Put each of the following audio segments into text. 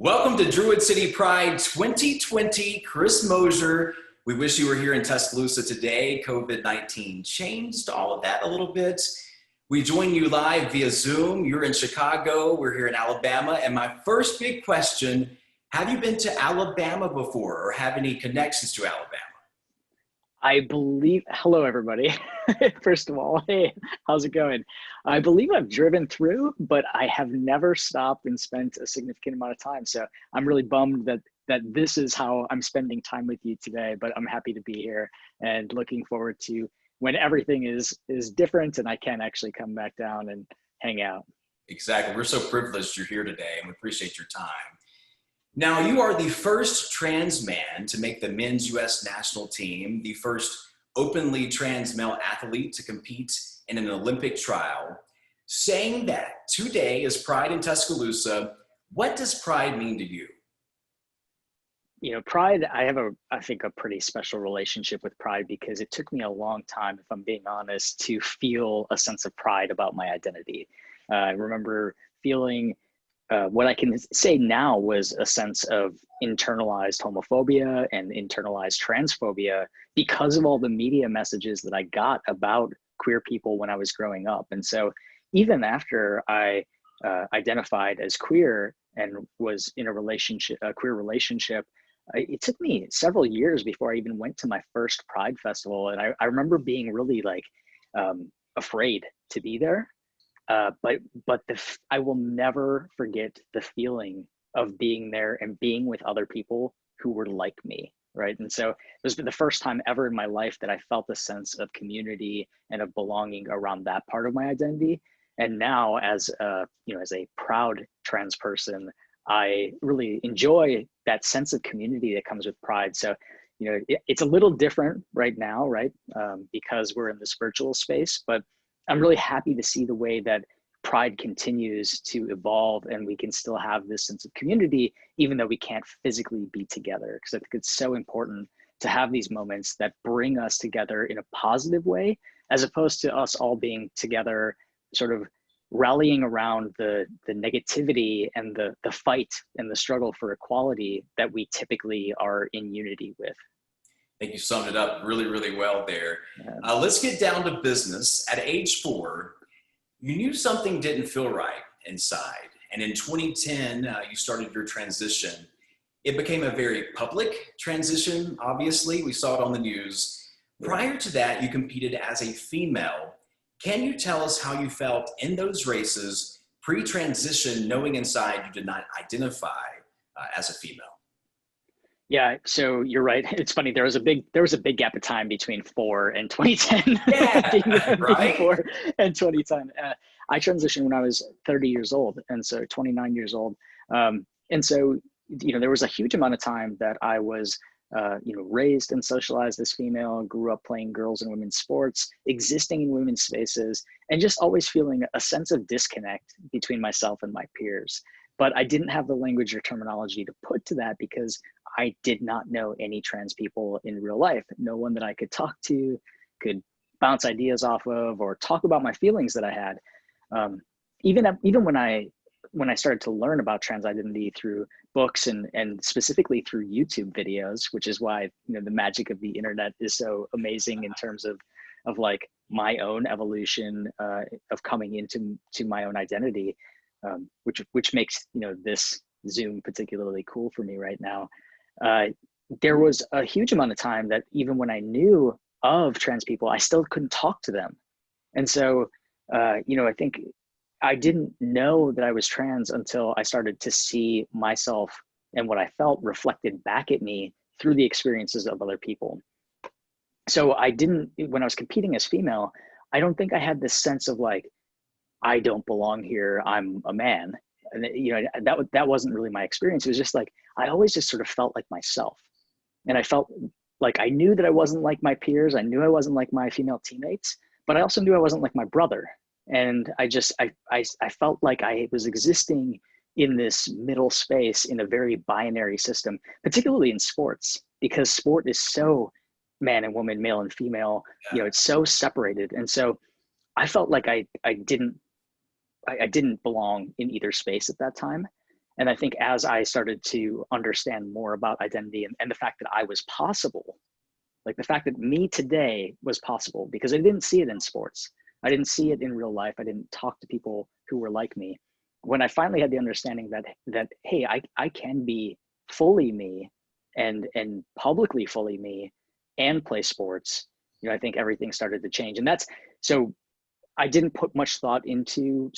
Welcome to Druid City Pride 2020. Chris Mosier. We wish you were here in Tuscaloosa today. COVID-19 changed all of that a little bit. We join you live via Zoom. You're in Chicago. We're here in Alabama. And my first big question, have you been to Alabama before or have any connections to Alabama? Hello everybody. First of all, hey, how's it going? I believe I've driven through, but I have never stopped and spent a significant amount of time. So I'm really bummed that this is how I'm spending time with you today, but I'm happy to be here and looking forward to when everything is different and I can actually come back down and hang out. Exactly. We're so privileged you're here today and we appreciate your time. Now, you are the first trans man to make the men's U.S. national team, the first openly trans male athlete to compete in an Olympic trial. Saying that today is Pride in Tuscaloosa, what does Pride mean to you? You know, Pride, I think a pretty special relationship with Pride because it took me a long time, if I'm being honest, to feel a sense of pride about my identity. I remember feeling what I can say now was a sense of internalized homophobia and internalized transphobia because of all the media messages that I got about queer people when I was growing up. And so even after I identified as queer and was in a queer relationship, it took me several years before I even went to my first Pride festival. And I remember being really afraid to be there. But I will never forget the feeling of being there and being with other people who were like me, right? And so it was the first time ever in my life that I felt a sense of community and of belonging around that part of my identity. And now, as a proud trans person, I really enjoy that sense of community that comes with Pride. So, it's a little different right now, right? Because we're in this virtual space, but I'm really happy to see the way that Pride continues to evolve and we can still have this sense of community, even though we can't physically be together. Because I think it's so important to have these moments that bring us together in a positive way, as opposed to us all being together, sort of rallying around the negativity and the fight and the struggle for equality that we typically are in unity with. I think you summed it up really, really well there. Let's get down to business. At age 4, you knew something didn't feel right inside. And in 2010, you started your transition. It became a very public transition, obviously. We saw it on the news. Prior to that, you competed as a female. Can you tell us how you felt in those races, pre-transition, knowing inside you did not identify as a female? Yeah, so you're right. It's funny. There was a big gap of time between 4 and 2010. Yeah, right. 4 and 2010. I transitioned when I was 30 years old, and so 29 years old. And so there was a huge amount of time that I was raised and socialized as female, grew up playing girls and women's sports, existing in women's spaces, and just always feeling a sense of disconnect between myself and my peers. But I didn't have the language or terminology to put to that because I did not know any trans people in real life. No one that I could talk to, could bounce ideas off of, or talk about my feelings that I had. Even when I started to learn about trans identity through books and specifically through YouTube videos, which is why the magic of the internet is so amazing in terms of like my own evolution of coming into my own identity. Which makes this Zoom particularly cool for me right now. There was a huge amount of time that even when I knew of trans people, I still couldn't talk to them. And so, I think I didn't know that I was trans until I started to see myself and what I felt reflected back at me through the experiences of other people. So when I was competing as female, I don't think I had this sense of like, I don't belong here, I'm a man. And that wasn't really my experience. It was just like, I always just sort of felt like myself. And I felt like I knew that I wasn't like my peers. I knew I wasn't like my female teammates, but I also knew I wasn't like my brother. And I felt like I was existing in this middle space in a very binary system, particularly in sports, because sport is so man and woman, male and female, it's so separated. And so I felt like I didn't belong in either space at that time. And I think as I started to understand more about identity and the fact that I was possible, like the fact that me today was possible, because I didn't see it in sports. I didn't see it in real life. I didn't talk to people who were like me. When I finally had the understanding that hey, I can be fully me and publicly fully me and play sports, I think everything started to change. And that's so I didn't put much thought to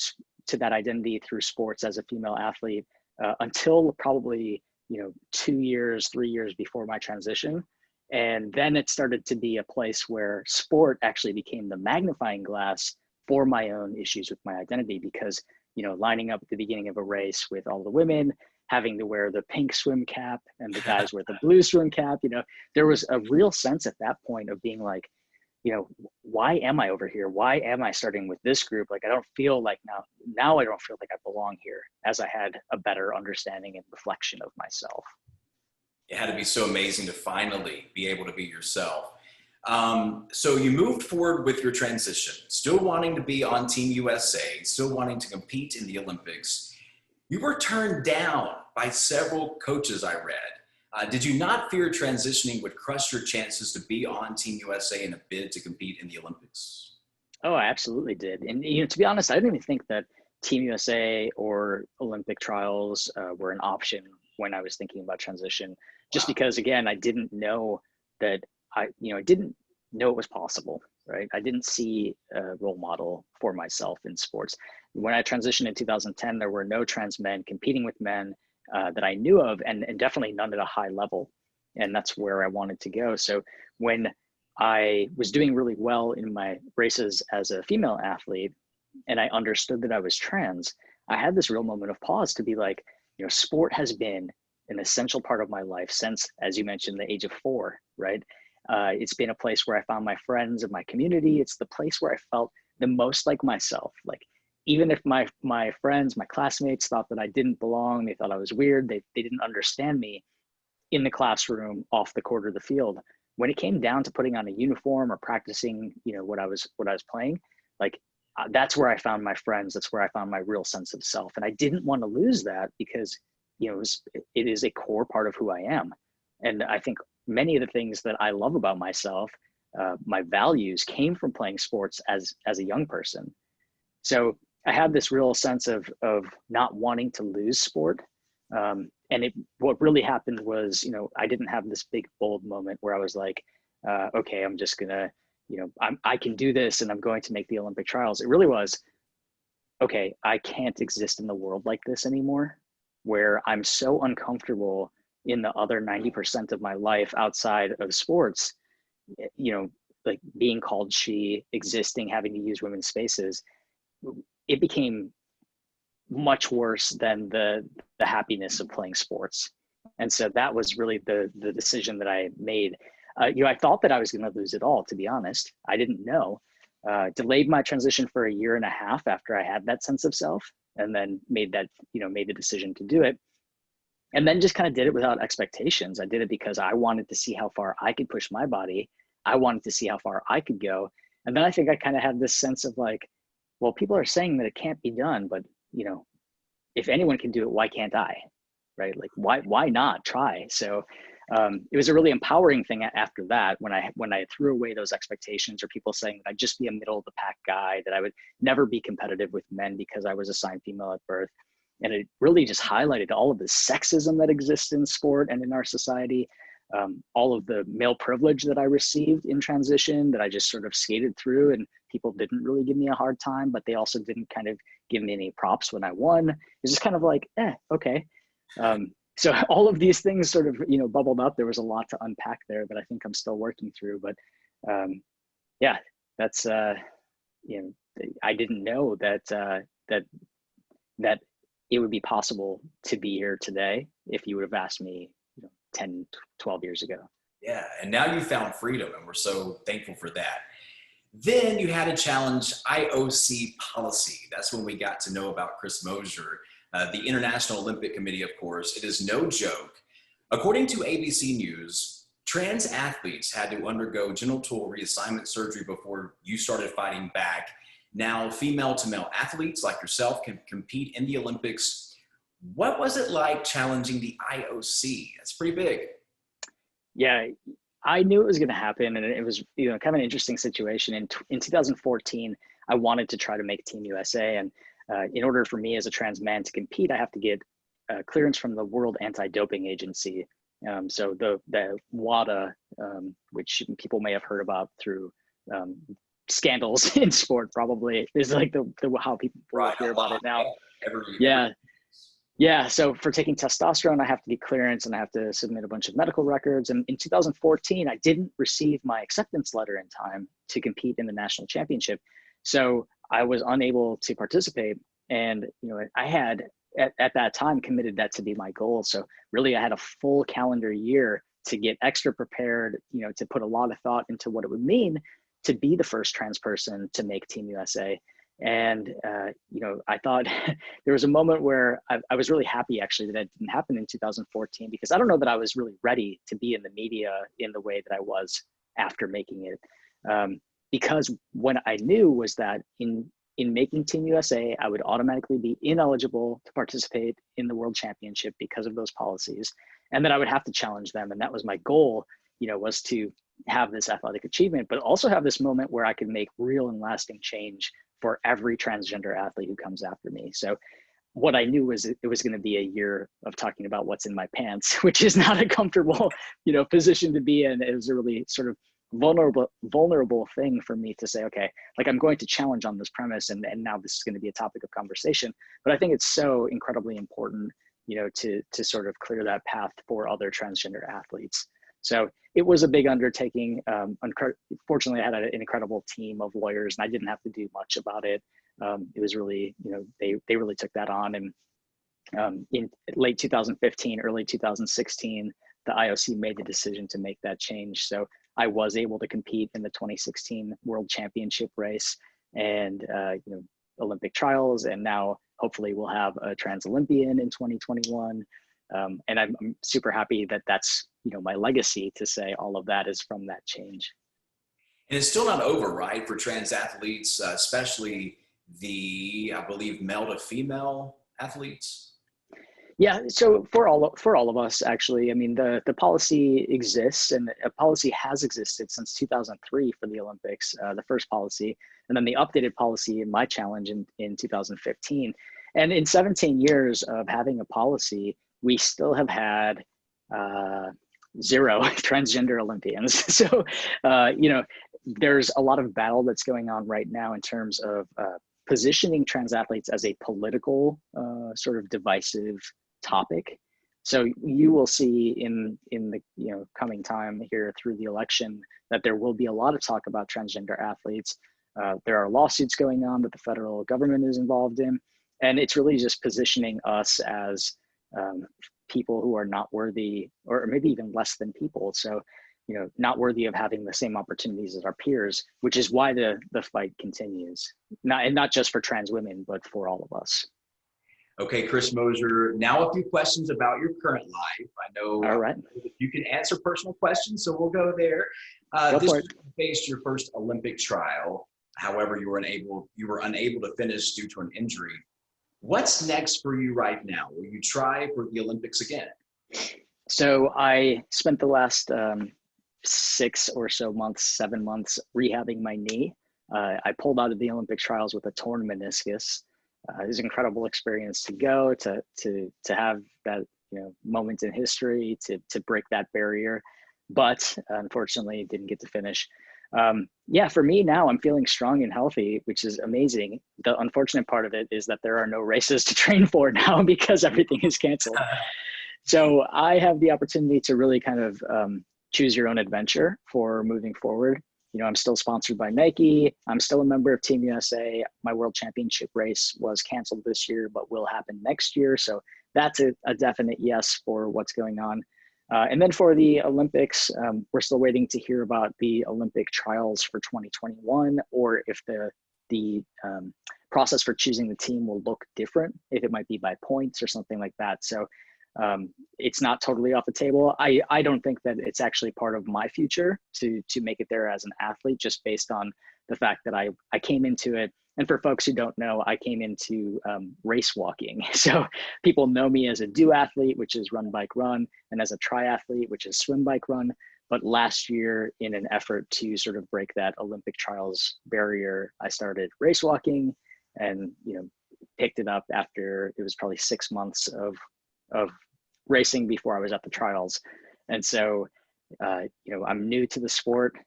that identity through sports as a female athlete until probably 2 years, 3 years before my transition. And then it started to be a place where sport actually became the magnifying glass for my own issues with my identity, because lining up at the beginning of a race with all the women having to wear the pink swim cap and the guys wear the blue swim cap, there was a real sense at that point of being like, why am I over here? Why am I starting with this group? Like, I don't feel like now I don't feel like I belong here, as I had a better understanding and reflection of myself. It had to be so amazing to finally be able to be yourself. So you moved forward with your transition, still wanting to be on Team USA, still wanting to compete in the Olympics. You were turned down by several coaches, I read. Did you not fear transitioning would crush your chances to be on Team USA in a bid to compete in the Olympics? Oh, I absolutely did. And to be honest, I didn't even think that Team USA or Olympic trials were an option when I was thinking about transition. Just because, again, I didn't know that I didn't know it was possible, right? I didn't see a role model for myself in sports. When I transitioned in 2010, there were no trans men competing with men that I knew of, and definitely none at a high level. And that's where I wanted to go. So when I was doing really well in my races as a female athlete, and I understood that I was trans, I had this real moment of pause to be like, sport has been an essential part of my life since, as you mentioned, the age of 4, right? It's been a place where I found my friends and my community. It's the place where I felt the most like myself. Like, even if my friends, my classmates thought that I didn't belong, they thought I was weird, they didn't understand me in the classroom, off the court, or the field. When it came down to putting on a uniform or practicing, what I was playing, like that's where I found my friends. That's where I found my real sense of self. And I didn't want to lose that because, it is a core part of who I am. And I think many of the things that I love about myself, my values, came from playing sports as a young person. So I had this real sense of not wanting to lose sport. And what really happened was, I didn't have this big bold moment where I was like, okay, I'm just gonna, I can do this and I'm going to make the Olympic trials. It really was, okay, I can't exist in the world like this anymore, where I'm so uncomfortable in the other 90% of my life outside of sports, like being called she, existing, having to use women's spaces. It became much worse than the happiness of playing sports. And so that was really the decision that I made. I thought that I was going to lose it all, to be honest. I didn't know. Delayed my transition for 1.5 years after I had that sense of self, and then made the decision to do it. And then just kind of did it without expectations. I did it because I wanted to see how far I could push my body. I wanted to see how far I could go. And then I think I kind of had this sense of like, well, people are saying that it can't be done, but if anyone can do it, why can't I? Right? Like, why not try? So it was a really empowering thing after that, when I threw away those expectations, or people saying that I'd just be a middle of the pack guy, that I would never be competitive with men because I was assigned female at birth. And it really just highlighted all of the sexism that exists in sport and in our society, all of the male privilege that I received in transition that I just sort of skated through, and people didn't really give me a hard time, but they also didn't kind of give me any props when I won. It's just kind of like, okay. So all of these things sort of, bubbled up. There was a lot to unpack there that I think I'm still working through, but yeah, that's, I didn't know that it would be possible to be here today if you would have asked me 10, 12 years ago. Yeah, and now you found freedom, and we're so thankful for that. Then you had to challenge IOC policy. That's when we got to know about Chris Mosier, the International Olympic Committee, of course. It is no joke. According to ABC News, trans athletes had to undergo genital reassignment surgery before you started fighting back. Now, female to male athletes like yourself can compete in the Olympics. What was it like challenging the IOC? That's pretty big. Yeah, I knew it was going to happen, and it was kind of an interesting situation. In 2014, I wanted to try to make Team USA, and in order for me as a trans man to compete, I have to get clearance from the World Anti-Doping Agency. So the WADA, which people may have heard about through scandals in sport, probably is like the how people Right, hear about it now. Yeah. Yeah, so for taking testosterone, I have to get clearance and I have to submit a bunch of medical records. And in 2014, I didn't receive my acceptance letter in time to compete in the national championship. So I was unable to participate. And, I had at that time committed that to be my goal. So really I had a full calendar year to get extra prepared, to put a lot of thought into what it would mean to be the first trans person to make Team USA. And, I thought there was a moment where I was really happy actually that it didn't happen in 2014, because I don't know that I was really ready to be in the media in the way that I was after making it. Because what I knew was that in making Team USA, I would automatically be ineligible to participate in the World Championship because of those policies. And then I would have to challenge them. And that was my goal, was to have this athletic achievement, but also have this moment where I could make real and lasting change for every transgender athlete who comes after me. So what I knew was it was going to be a year of talking about what's in my pants, which is not a comfortable, position to be in. It was a really sort of vulnerable thing for me to say, okay, like I'm going to challenge on this premise, and now this is going to be a topic of conversation. But I think it's so incredibly important, to sort of clear that path for other transgender athletes. So it was a big undertaking. Fortunately, I had an incredible team of lawyers, and I didn't have to do much about it. It was really, they really took that on. And in late 2015, early 2016, the IOC made the decision to make that change. So I was able to compete in the 2016 World Championship race and Olympic trials, and now hopefully we'll have a trans Olympian in 2021. And I'm super happy that that's my legacy, to say all of that is from that change. And it's still not over, right, for trans athletes, especially the, I believe, male to female athletes? Yeah, so for all of us, actually, I mean, the policy exists, and a policy has existed since 2003 for the Olympics, the first policy, and then the updated policy in my challenge in 2015. And in 17 years of having a policy, we still have had 0 transgender Olympians. So, there's a lot of battle that's going on right now in terms of positioning trans athletes as a political sort of divisive topic. So you will see in the coming time here through the election that there will be a lot of talk about transgender athletes. There are lawsuits going on that the federal government is involved in, and it's really just positioning us as people who are not worthy, or maybe even less than people. So not worthy of having the same opportunities as our peers, which is why the fight continues. Not just for trans women, but for all of us. Okay, Chris Mosier, now a few questions about your current life. I know all right. You can answer personal questions, so we'll go there. This year you faced your first Olympic trial. However, you were unable to finish due to an injury. What's next for you right now? Will you try for the Olympics again? So I spent the last 6 or so months, 7 months rehabbing my knee. I pulled out of the Olympic trials with a torn meniscus. It was an incredible experience to go to have that moment in history to break that barrier, but unfortunately didn't get to finish. For me now, I'm feeling strong and healthy, which is amazing. The unfortunate part of it is that there are no races to train for now because everything is canceled. So I have the opportunity to really kind of choose your own adventure for moving forward. I'm still sponsored by Nike. I'm still a member of Team USA. My World Championship race was canceled this year, but will happen next year. So that's a definite yes for what's going on. And then for the Olympics, we're still waiting to hear about the Olympic trials for 2021, or if the process for choosing the team will look different, if it might be by points or something like that. So it's not totally off the table. I don't think that it's actually part of my future to make it there as an athlete, just based on the fact that I came into it. And for folks who don't know, I came into race walking. So people know me as a duathlete, which is run, bike, run, and as a triathlete, which is swim, bike, run. But last year, in an effort to sort of break that Olympic trials barrier, I started race walking, and picked it up after it was probably 6 months of racing before I was at the trials. And so, I'm new to the sport.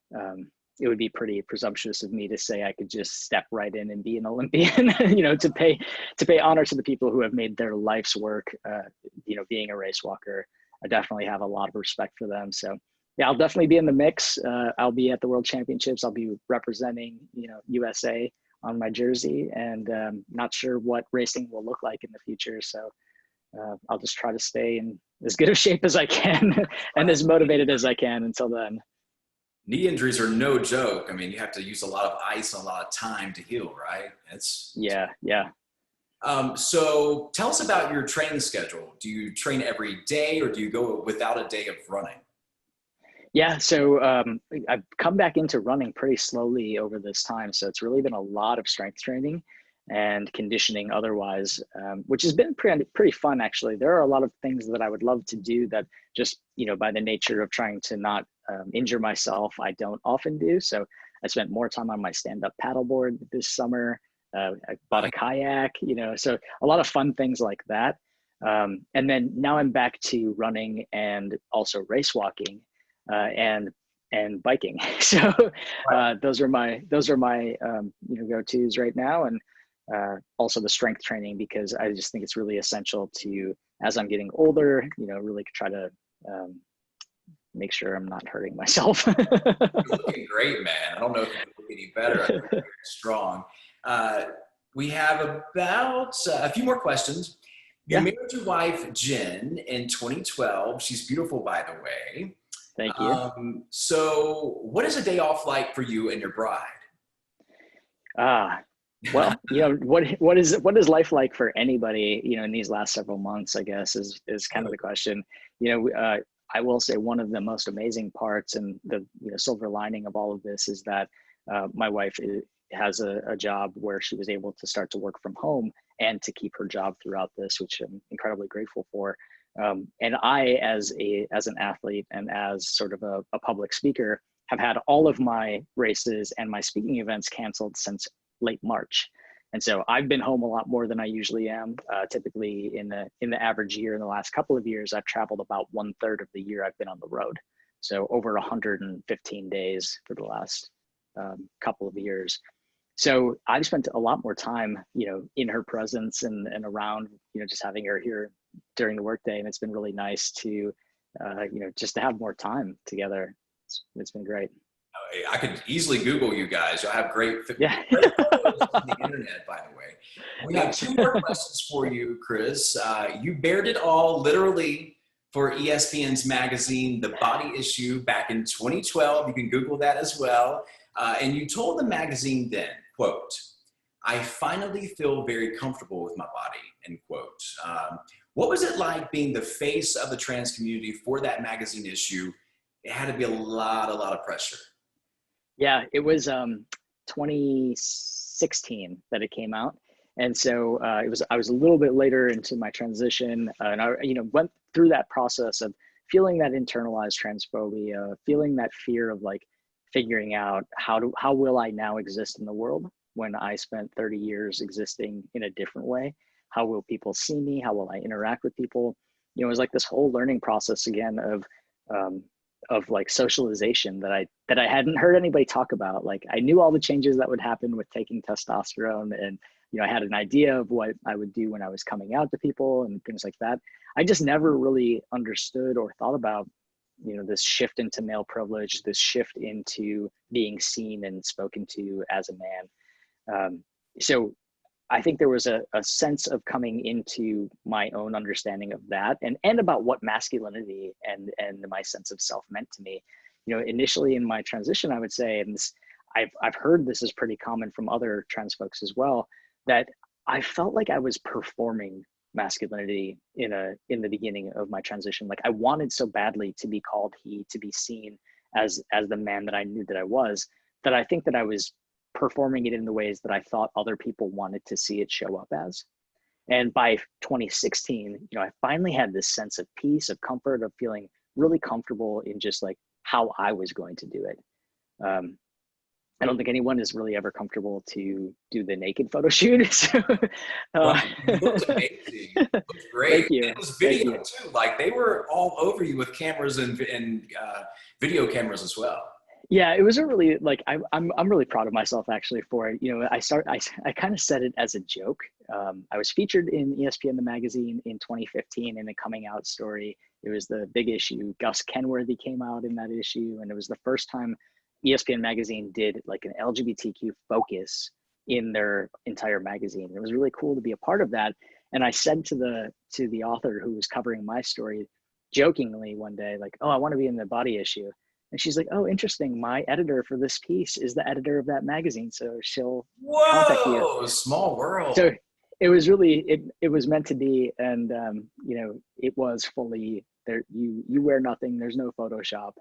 It would be pretty presumptuous of me to say I could just step right in and be an Olympian, to pay honor to the people who have made their life's work, being a race walker. I definitely have a lot of respect for them. So yeah, I'll definitely be in the mix. I'll be at the World Championships. I'll be representing, USA on my jersey, and not sure what racing will look like in the future. So I'll just try to stay in as good of shape as I can and as motivated as I can until then. Knee injuries are no joke. I mean, you have to use a lot of ice and a lot of time to heal, right? Yeah. So tell us about your training schedule. Do you train every day, or do you go without a day of running? Yeah, so I've come back into running pretty slowly over this time. So it's really been a lot of strength training and conditioning otherwise, which has been pretty fun, actually. There are a lot of things that I would love to do that just, by the nature of trying to not injure myself, I don't often do. So I spent more time on my stand-up paddleboard this summer. I bought a kayak, so a lot of fun things like that. And then now I'm back to running and also race walking. And biking. So those are my go-tos right now, and also the strength training, because I just think it's really essential to, as I'm getting older, really try to make sure I'm not hurting myself. You're looking great, man. I don't know if you can look any better. I think you're strong. We have about a few more questions. You married your wife, Jen, in 2012. She's beautiful, by the way. Thank you. So what is a day off like for you and your bride? Well, what is life like for anybody, in these last several months, I guess, is kind of the question. I will say one of the most amazing parts, and the silver lining of all of this, is that my wife has a job where she was able to start to work from home and to keep her job throughout this, which I'm incredibly grateful for. And I, as an athlete and as sort of a public speaker, have had all of my races and my speaking events canceled since late March. And so I've been home a lot more than I usually am. Typically in the average year, in the last couple of years, I've traveled about 1/3 of the year I've been on the road. So over 115 days for the last couple of years. So I've spent a lot more time, in her presence and around, just having her here during the workday. And it's been really nice to, just to have more time together. It's been great. I could easily Google you guys. You'll have great photos on the internet, by the way. We have two more questions for you, Chris. You bared it all literally for ESPN's magazine, The Body Issue, back in 2012. You can Google that as well. And you told the magazine then, quote, "I finally feel very comfortable with my body," end quote. What was it like being the face of the trans community for that magazine issue? It had to be a lot of pressure. Yeah, it was 2016 that it came out. And so I was a little bit later into my transition, and I went through that process of feeling that internalized transphobia, feeling that fear of like figuring out how will I now exist in the world when I spent 30 years existing in a different way? How will people see me? How will I interact with people? It was like this whole learning process again of like socialization that I hadn't heard anybody talk about. Like I knew all the changes that would happen with taking testosterone, and I had an idea of what I would do when I was coming out to people and things like that. I just never really understood or thought about this shift into male privilege, this shift into being seen and spoken to as a man. So I think there was a sense of coming into my own understanding of that and about what masculinity and my sense of self meant to me. Initially in my transition, I would say, and I've heard this is pretty common from other trans folks as well, that I felt like I was performing masculinity in the beginning of my transition. Like I wanted so badly to be called he, to be seen as the man that I knew that I was, that I think that I was performing it in the ways that I thought other people wanted to see it show up as. And by 2016, you know, I finally had this sense of peace, of comfort, of feeling really comfortable in just like how I was going to do it. I don't think anyone is really ever comfortable to do the naked photo shoot. So, Well, it looked amazing. It looked great. Thank you. And it was video too. Like they were all over you with cameras and video cameras as well. Yeah, it was a really like I'm really proud of myself actually for it. You know, I kind of said it as a joke. I was featured in ESPN the magazine in 2015 in a coming out story. It was the big issue. Gus Kenworthy came out in that issue, and it was the first time ESPN magazine did like an LGBTQ focus in their entire magazine. It was really cool to be a part of that. And I said to the author who was covering my story jokingly one day, like, "Oh, I want to be in the body issue." And she's like, "Oh, interesting. My editor for this piece is the editor of that magazine, so she'll contact you." Whoa, small world. So it was really, it was meant to be. And, you know, it was fully there. You wear nothing. There's no Photoshop.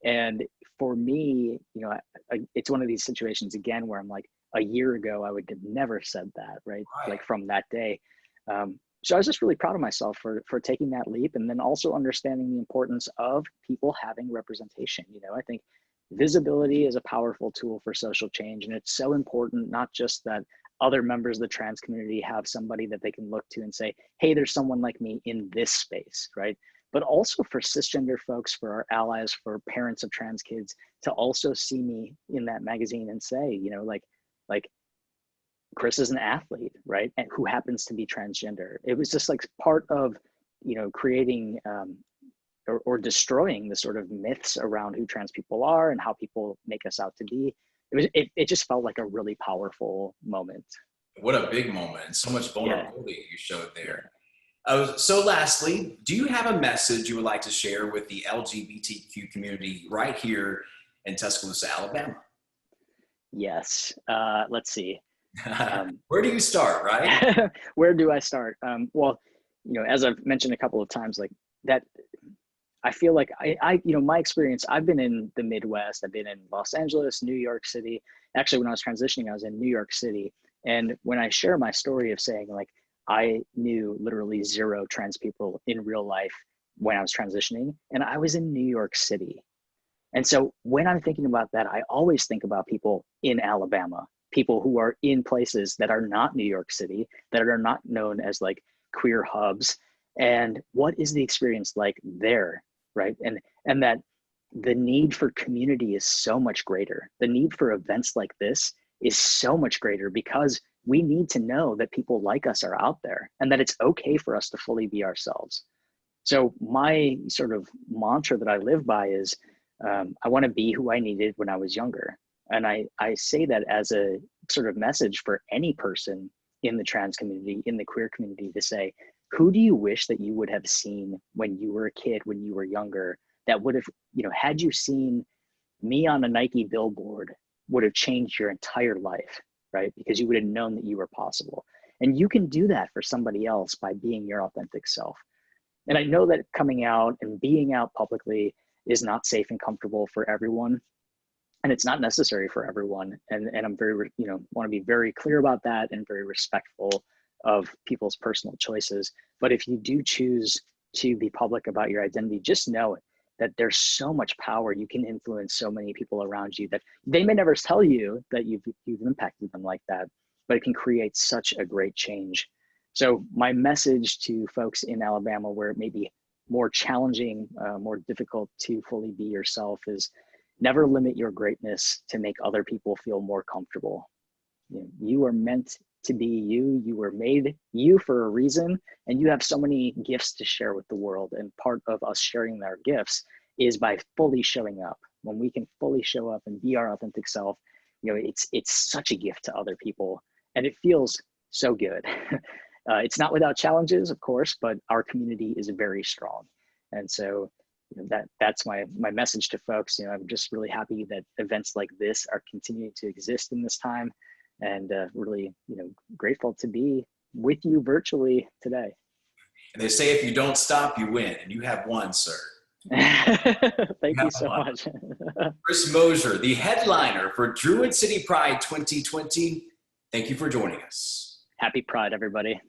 And for me, you know, it's one of these situations again, where I'm like, a year ago, I would have never said that, right? Like from that day. So I was just really proud of myself for taking that leap, and then also understanding the importance of people having representation. You know, I think visibility is a powerful tool for social change, and it's so important, not just that other members of the trans community have somebody that they can look to and say, hey, there's someone like me in this space, right? But also for cisgender folks, for our allies, for parents of trans kids to also see me in that magazine and say, you know, like Chris is an athlete, right? And who happens to be transgender. It was just like part of, you know, creating or destroying the sort of myths around who trans people are and how people make us out to be. It just felt like a really powerful moment. What a big moment. So much vulnerability you showed there. So lastly, do you have a message you would like to share with the LGBTQ community right here in Tuscaloosa, Alabama? Yes. Let's see. Where do you start, right? Where do I start? Well, you know, as I've mentioned a couple of times, like that, I feel like you know, my experience, I've been in the Midwest, I've been in Los Angeles, New York City. Actually, when I was transitioning, I was in New York City. And when I share my story of saying like, I knew literally 0 trans people in real life when I was transitioning, and I was in New York City. And so when I'm thinking about that, I always think about people in Alabama, people who are in places that are not New York City, that are not known as like queer hubs. And what is the experience like there, right? And that the need for community is so much greater. The need for events like this is so much greater because we need to know that people like us are out there and that it's okay for us to fully be ourselves. So my sort of mantra that I live by is I want to be who I needed when I was younger. And I say that as a sort of message for any person in the trans community, in the queer community, to say, who do you wish that you would have seen when you were a kid, when you were younger, that would have, you know, had you seen me on a Nike billboard, would have changed your entire life, right? Because you would have known that you were possible. And you can do that for somebody else by being your authentic self. And I know that coming out and being out publicly is not safe and comfortable for everyone. And it's not necessary for everyone. And I'm very, you know, want to be very clear about that and very respectful of people's personal choices. But if you do choose to be public about your identity, just know it, that there's so much power. You can influence so many people around you that they may never tell you that you've impacted them like that, but it can create such a great change. So my message to folks in Alabama, where it may be more challenging, more difficult to fully be yourself, is never limit your greatness to make other people feel more comfortable. You know, you are meant to be you. You were made you for a reason, and you have so many gifts to share with the world. And part of us sharing our gifts is by fully showing up. When we can fully show up and be our authentic self, you know, it's such a gift to other people, and it feels so good. It's not without challenges, of course, but our community is very strong. And so, you know, that's my message to folks. You know, I'm just really happy that events like this are continuing to exist in this time, and really, you know, grateful to be with you virtually today. And they say if you don't stop, you win, and you have won, sir. Thank you so much. Chris Mosier, the headliner for Druid City Pride 2020. Thank you for joining us. Happy Pride, everybody.